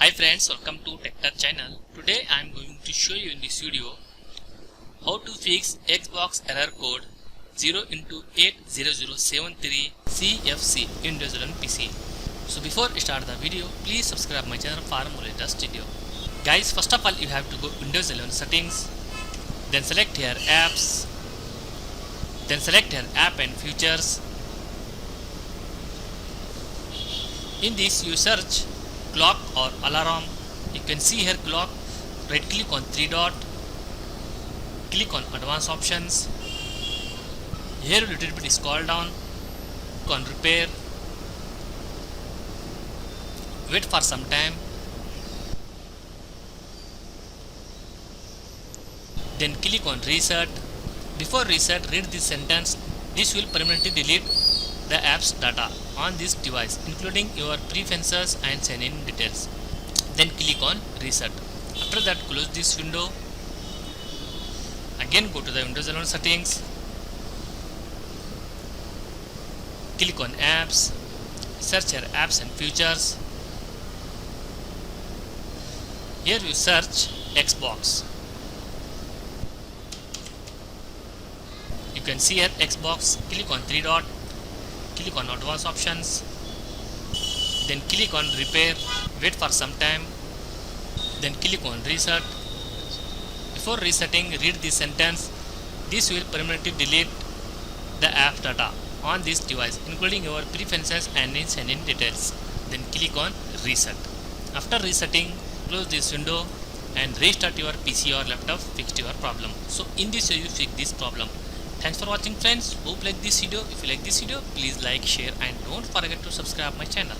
Hi friends, welcome to TechTouch channel. Today I am going to show you in this video how to fix Xbox error code 0X80073CFC in Windows 11 PC. So before I start the video, please subscribe my channel for more latest video. Guys, first of all you have to go Windows 11 settings, then select here apps, then select here app and features. In this you search clock or alarm. You can see here clock, right click on three dot, click on advanced options. Here a little bit scroll down, click on repair, wait for some time, then click on reset. Before reset, read this sentence. This will permanently delete the app's data on this device, including your preferences and sign-in details. Then click on reset. After that, close this window. Again go to the Windows 11 settings. Click on apps. Search here apps and features. Here you search Xbox. You can see here Xbox. Click on three dot. Click on advanced options, then click on repair, wait for some time, then click on reset. Before resetting, read this sentence. This will permanently delete the app data on this device, including your preferences and sign-in details. Then click on reset. After resetting, close this window and restart your PC or laptop, fixed your problem. So in this way you fix this problem. Thanks for watching friends. Hope you like this video. If you like this video, please like, share and don't forget to subscribe my channel.